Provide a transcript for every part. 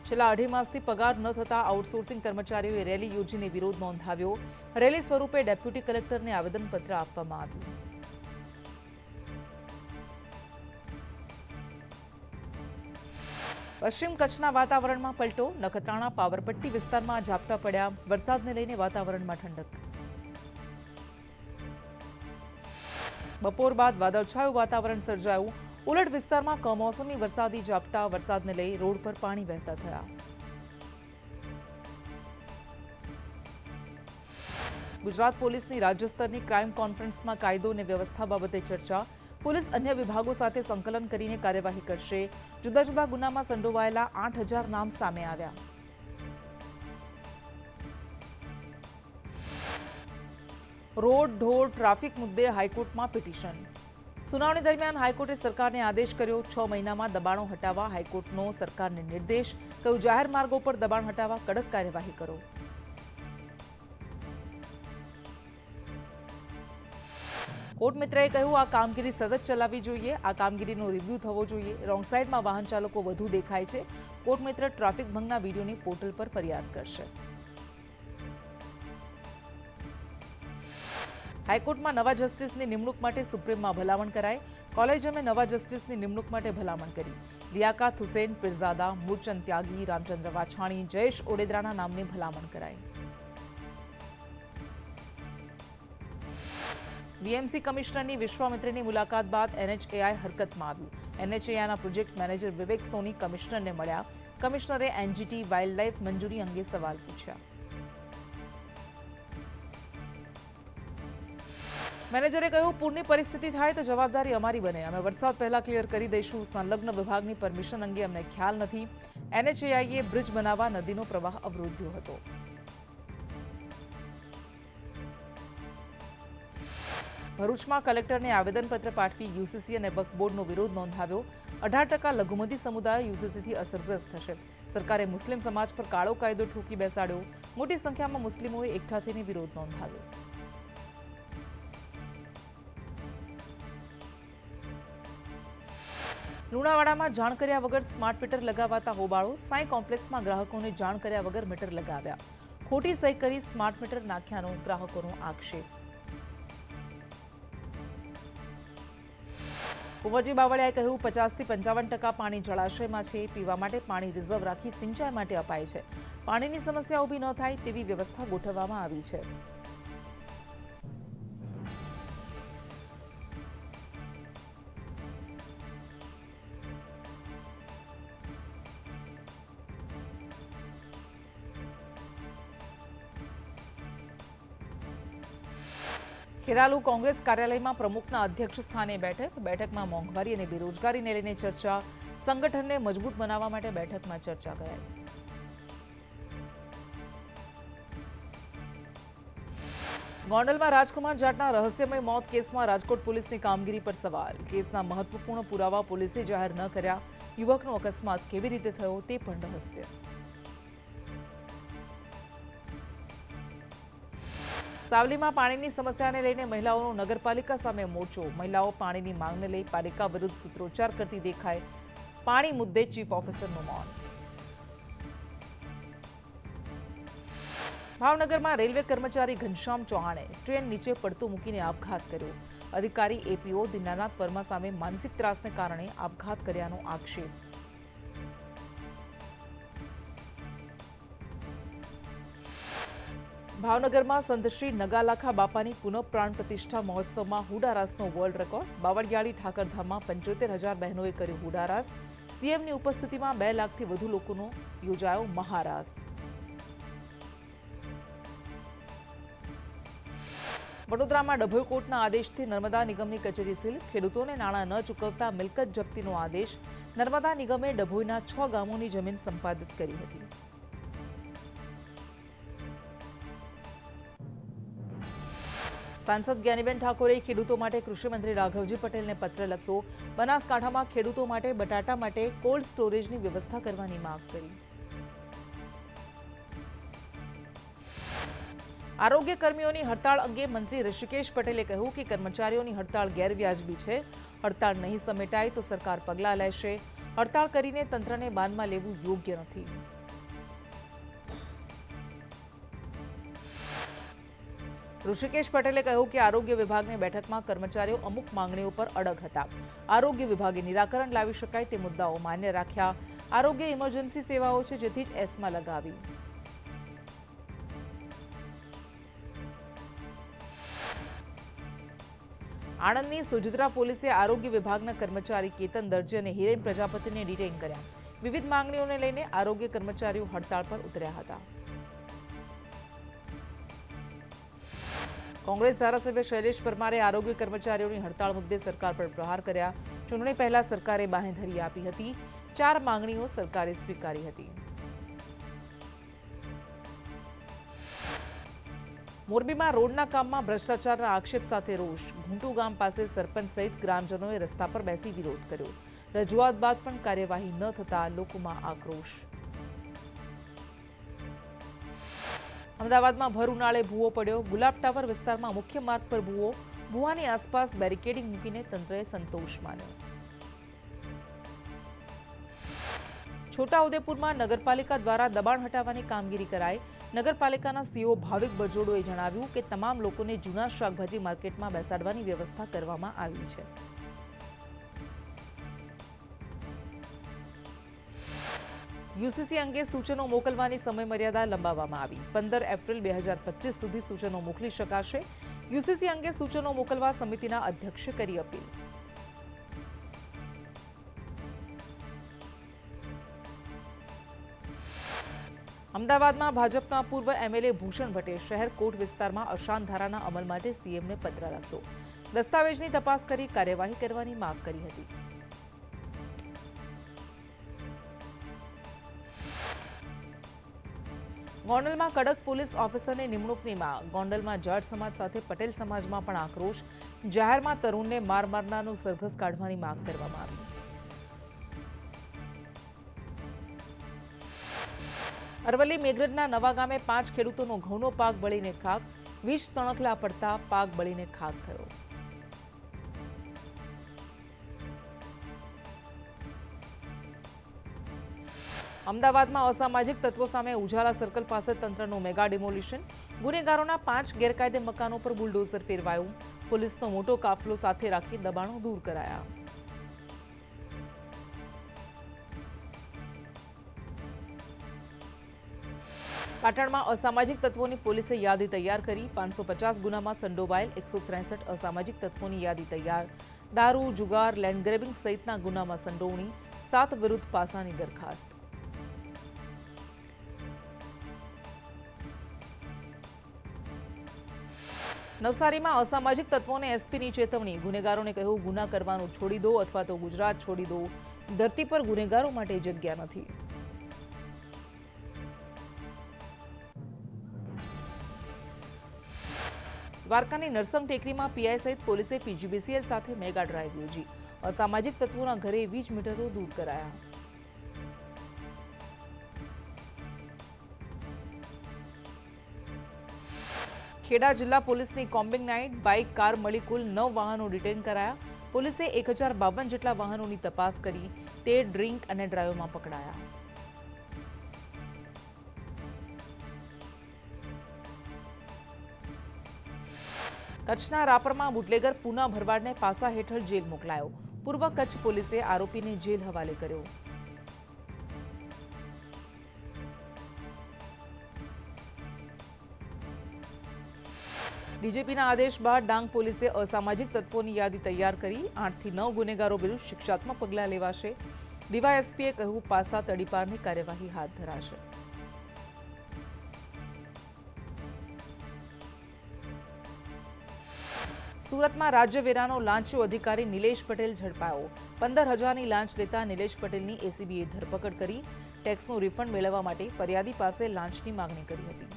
છેલ્લા 2.5 માસથી પગાર ન થતા આઉટસોર્સિંગ કર્મચારીઓએ રેલી યોજીને વિરોધ નોંધાવ્યો. રેલી સ્વરૂપે ડેપ્યુટી કલેક્ટરને આવેદનપત્ર આપવામાં આવ્યું. પશ્ચિમ કચ્છના વાતાવરણમાં પલટો. નખત્રાણા પાવરપટ્ટી વિસ્તારમાં ઝાપટા પડ્યા. વરસાદને લઈને વાતાવરણમાં ઠંડક. બપોર બાદ વાદળછાયું વાતાવરણ સર્જાયું. ઉલટ વિસ્તારમાં કમોસમી વરસાદી ઝાપટા. વરસાદને લઈ રોડ પર પાણી વહેતા થયા. ગુજરાત પોલીસની રાજ્ય સ્તરની ક્રાઇમ કોન્ફરન્સમાં કાયદો અને વ્યવસ્થા બાબતે ચર્ચા. પોલીસ અન્ય વિભાગો સાથે સંકલન કરીને કાર્યવાહી કરશે. જુદા જુદા ગુનામાં સંડોવાયેલા 8,000 નામ સામે આવ્યા. રોડ ઢોળ ટ્રાફિક મુદ્દે હાઈકોર્ટમાં પિટિશન. સુનાવણી દરમિયાન હાઈકોર્ટે સરકારને આદેશ કર્યો. 6 મહિનામાં દબાણો હટાવવા હાઈકોર્ટનો સરકારને નિર્દેશ. કહ્યું, જાહેર માર્ગો પર દબાણ હટાવવા કડક કાર્યવાહી કરો. કોર્ટ મિત્રએ કહ્યું, આ કામગીરી સતત ચલાવવી જોઈએ. આ કામગીરીનો રિવ્યૂ થવો જોઈએ. રોંગ સાઇડમાં વાહન ચાલકો વધુ દેખાય છે. કોર્ટ મિત્ર ટ્રાફિક ભંગના વિડીયોની પોર્ટલ પર ફરિયાદ કરશે. હાઈકોર્ટમાં નવા જસ્ટિસની નિમણૂક માટે સુપ્રીમમાં ભલામણ કરાઈ. કોલેજિયમે નવા જસ્ટિસની નિમણૂક માટે ભલામણ કરી. લિયાકત હુસૈન પીરઝાદા, મૂળચંદ ત્યાગી, રામચંદ્ર વાછાણી, જયેશ ઓડેદરાના નામની ભલામણ કરાઈ. વીએમસી કમિશનરની વિશ્વામિત્રની મુલાકાત બાદ એનએચએઆઈ હરકતમાં આવ્યું. એનએચએઆઈના પ્રોજેક્ટ મેનેજર વિવેક સોની કમિશનરને મળ્યા. કમિશનરે એનજીટી વાઇલ્ડલાઇફ મંજૂરી અંગે સવાલ પૂછ્યા. મેનેજરે કહ્યું, પૂરની પરિસ્થિતિ થાય તો જવાબદારી અમારી બને. અમે વરસાદ પહેલા ક્લિયર કરી દઈશું. સંલગ્ન વિભાગની પરમિશન અંગે અમને ખ્યાલ નથી. એનએચએઆઈએ બ્રિજ બનાવવા નદીનો પ્રવાહ અવરોધ્યો હતો. ભરૂચમાં કલેક્ટરને આવેદનપત્ર પાઠવી યુસીસી અને વક્ફ બોર્ડનો વિરોધ નોંધાવ્યો. 18% લઘુમતી સમુદાય યુસીસીથી અસરગ્રસ્ત થશે. સરકારે મુસ્લિમ સમાજ પર કાળો કાયદો ઠોકી બેસાડ્યો. મોટી સંખ્યામાં મુસ્લિમોએ એકઠા થઈને વિરોધ નોંધાવ્યો. લુણાવાડામાં જાણ કર્યા વગર સ્માર્ટ મીટર લગાવાતા હોબાળો. સાંઈ કોમ્પ્લેક્સમાં ગ્રાહકોને જાણ કર્યા વગર મીટર લગાવ્યા. ખોટી સહી કરી સ્માર્ટ મીટર નાખ્યાનો ગ્રાહકોનો આક્ષેપ. કુંવરજી બાવળિયાએ કહ્યું, 50 થી 55% પાણી જળાશયમાં છે. પીવા માટે પાણી રિઝર્વ રાખી સિંચાઈ માટે અપાય છે. પાણીની સમસ્યા ઊભી ન થાય તેવી વ્યવસ્થા ગોઠવવામાં આવી છે. ખેરાલુ કોંગ્રેસ કાર્યાલયમાં પ્રમુખના અધ્યક્ષ સ્થાને બેઠક. બેઠકમાં મોંઘવારી અને બેરોજગારીને લઈને ચર્ચા. સંગઠનને મજબૂત બનાવવા માટે બેઠકમાં ચર્ચા કરાઈ. ગોંડલમાં રાજકુમાર જાટના રહસ્યમય મોત કેસમાં રાજકોટ પોલીસની કામગીરી પર સવાલ. કેસના મહત્વપૂર્ણ પુરાવા પોલીસે જાહેર ન કર્યા. યુવકનો અકસ્માત કેવી રીતે થયો તે પણ રહસ્ય. સાવલીમાં પાણીની સમસ્યાને લઈને મહિલાઓનો નગરપાલિકા સામે મોરચો. મહિલાઓ પાણીની માંગને લઈ પાલિકા વિરુદ્ધ સૂત્રોચ્ચાર કરતી દેખાય. પાણી મુદ્દે ચીફ ઓફિસરનું મૌન. ભાવનગરમાં રેલવે કર્મચારી ઘનશ્યામ ચૌહાણે ટ્રેન નીચે પડતું મૂકીને આપઘાત કર્યો. અધિકારી એપીઓ દીનાનાથ વર્મા સામે માનસિક ત્રાસને કારણે આપઘાત કર્યાનો આક્ષેપ. ભાવનગરમાં સંત શ્રી નગાલાખા બાપાની પુનઃ પ્રાણ પ્રતિષ્ઠા મહોત્સવમાં હુડારાસનો વર્લ્ડ રેકોર્ડ. બાવળિયાળી ઠાકરધામમાં 75,000 બહેનોએ કર્યો હુડારાસ. સીએમની ઉપસ્થિતિમાં 2 લાખથી વધુ લોકોનો યોજાયો મહારાસ. વડોદરામાં ડભોઈ કોર્ટના આદેશથી નર્મદા નિગમની કચેરી સીલ. ખેડૂતોને નાણાં ન ચૂકવતા મિલકત જપ્તીનો આદેશ. નર્મદા નિગમે ડભોઈના 6 ગામોની જમીન સંપાદિત કરી હતી. સાંસદ જ્ઞાનીબેન ઠાકોરે ખેડૂતો માટે કૃષિમંત્રી રાઘવજી પટેલને પત્ર લખ્યો. બનાસકાંઠામાં ખેડૂતો માટે બટાટા માટે કોલ્ડ સ્ટોરેજની વ્યવસ્થા કરવાની માંગ કરી. આરોગ્ય કર્મીઓની હડતાળ અંગે મંત્રી ઋષિકેશ પટેલે કહ્યું કે કર્મચારીઓની હડતાળ ગેરવ્યાજબી છે. હડતાળ નહીં સમેટાય તો સરકાર પગલાં લેશે. હડતાળ કરીને તંત્રને બાનમાં લેવું યોગ્ય નથી. ઋષિકેશ પટેલે કહ્યું કે આરોગ્ય વિભાગની બેઠકમાં કર્મચારીઓ અમુક માંગણીઓ પર અડગ હતા. આરોગ્ય વિભાગે નિરાકરણ લાવી શકાય તે મુદ્દાઓ માન્ય રાખ્યા. આરોગ્ય ઇમરજન્સી સેવાઓ છે, જેથી જ એસ્મા લગાવી. આણંદની સુજિત્રા પોલીસે આરોગ્ય વિભાગના કર્મચારી કેતન દરજી અને હિરેન પ્રજાપતિને ડિટેઇન કર્યા. વિવિધ માંગણીઓને લઈને આરોગ્ય કર્મચારીઓ હડતાળ પર ઉતર્યા હતા. કોંગ્રેસ ધારાસભ્ય શૈલેષ પરમારે આરોગ્ય કર્મચારીઓની હડતાળ મુદ્દે સરકાર પર પ્રહાર કર્યા. ચૂંટણી પહેલા સરકારે બાંહેધરી આપી હતી. 4 માંગણીઓ સરકારે સ્વીકારી હતી. મોરબીમાં રોડના કામમાં ભ્રષ્ટાચારના આક્ષેપ સાથે રોષ. ઘૂંટુ ગામ પાસે સરપંચ સહિત ગ્રામજનોએ રસ્તા પર બેસી વિરોધ કર્યો. રજૂઆત બાદ પણ કાર્યવાહી ન થતા લોકોમાં આક્રોશ. અમદાવાદમાં ભર ઉનાળે ભૂવો પડ્યો. ગુલાબ ટાવર વિસ્તારમાં મુખ્ય માર્ગ પર ભૂવો. ભૂવાની આસપાસ બેરિકેડિંગ મૂકીને તંત્રએ સંતોષ માન્યો. છોટાઉદેપુરમાં નગરપાલિકા દ્વારા દબાણ હટાવવાની કામગીરી કરાઈ. નગરપાલિકાના સીઓ ભાવિક બરજોડોએ જણાવ્યું કે તમામ લોકોને જૂના શાકભાજી માર્કેટમાં બેસાડવાની વ્યવસ્થા કરવામાં આવી છે. યુસીસી અંગે સૂચનો મોકલવાની સમયમર્યાદા લંબાવવામાં આવી. 15 એપ્રિલ 2025 સુધી સૂચનો મોકલી શકાશે. યુસીસી અંગે સૂચનો મોકલવા સમિતિના અધ્યક્ષે કરી અપીલ. અમદાવાદમાં ભાજપના પૂર્વ એમએલએ ભૂષણ ભટ્ટે શહેર કોટ વિસ્તારમાં અશાંત ધારાના અમલ માટે સીએમને પત્ર લખ્યો. દસ્તાવેજની તપાસ કરી કાર્યવાહી કરવાની માંગ કરી હતી. ગોંડલમાં કડક પોલીસ ઓફિસરની નિમણૂકની માંગ. ગોંડલમાં જાટ સમાજ સાથે પટેલ સમાજમાં પણ આક્રોશ. જાહેરમાં તરુણને મારનારનું સરઘસ કાઢવાની માંગ કરવામાં આવી. અરવલ્લી મેઘરજના નવા ગામે 5 ખેડૂતોનો ઘઉંનો પાક બળીને ખાક. 20 તણખલા પડતા પાક બળીને ખાક થયો. અમદાવાદમાં અસામાજિક તત્વો સામે ઉજાલા સર્કલ પાસે તંત્રનું મેગા ડિમોલિશન. ગુનેગારોના 5 ગેરકાયદે મકાનો પર બુલડોઝર ફેરવાયું. પોલીસનો મોટો કાફલો સાથે રાખી દબાણો દૂર કરાયા. પાટણમાં અસામાજિક તત્વોની પોલીસે યાદી તૈયાર કરી. 550 ગુનામાં સંડોવાયેલ 163 અસામાજિક તત્વોની યાદી તૈયાર. દારૂ, જુગાર, લેન્ડ ગ્રેબિંગ સહિતના ગુનામાં સંડોવણી. 7 વિરુદ્ધ પાસાની દરખાસ્ત. નવસારીમાં અસામાજિક તત્વોને એસપીની ચેતવણી. ગુનેગારોને કહ્યું, ગુના કરવાનું છોડી દો અથવા તો ગુજરાત છોડી દો. ધરતી પર ગુનેગારો માટે જગ્યા નથી. દ્વારકાની નરસંગ ટેકરીમાં પીઆઈ સહિત પોલીસે પીજીબીસીએલ સાથે મેગા ડ્રાઈવ યોજી. અસામાજિક તત્વોના ઘરે વીજ મીટરો દૂર કરાયા. ખેડા જિલ્લા પોલીસની કોમ્બિંગ નાઇટ. બાઇક, કાર મળી કુલ 9 વાહનો ડિટેન કરાયા. પોલીસે 1052 જેટલા વાહનોની તપાસ કરી. તે ડ્રિંક અને ડ્રાઈવમાં પકડાયા. કચ્છના રાપરમાં બુટલેગર પૂના ભરવાડને પાસા હેઠળ જેલ મોકલાયો. પૂર્વ કચ્છ પોલીસે આરોપીને જેલ હવાલે કર્યો. ડીજીપીના આદેશ બાદ ડાંગ પોલીસે અસામાજિક તત્વોની યાદી તૈયાર કરી. 8 થી 9 ગુનેગારો વિરુદ્ધ શિક્ષાત્મક પગલાં લેવાશે. ડીવાયએસપીએ કહ્યું, પાસા તડીપારની કાર્યવાહી હાથ ધરાશે. સુરતમાં રાજ્ય વેરાનો લાંચો અધિકારી નિલેશ પટેલ ઝડપાયો. 15,000ની લાંચ લેતા નિલેશ પટેલની એસીબીએ ધરપકડ કરી. ટેક્સનું રિફંડ મેળવવા માટે ફરિયાદી પાસે લાંચની માંગણી કરી હતી.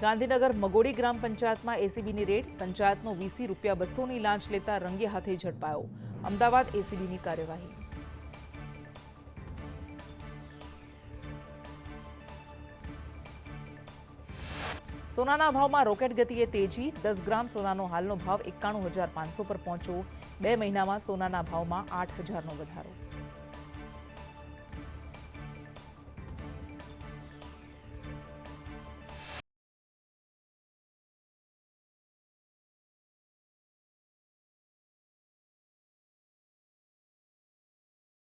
ગાંધીનગર મગોડી ગ્રામ પંચાયતમાં એસીબીની રેડ. પંચાયતનો વીસી ₹200ની લાંચ લેતા રંગે હાથે ઝડપાયો. અમદાવાદ એસીબીની કાર્યવાહી. સોનાના ભાવમાં રોકેટ ગતિએ તેજી. 10 ગ્રામ સોનાનો હાલનો ભાવ 91,500 પર પહોંચ્યો. 2 મહિનામાં સોનાના ભાવમાં 8,000નો વધારો.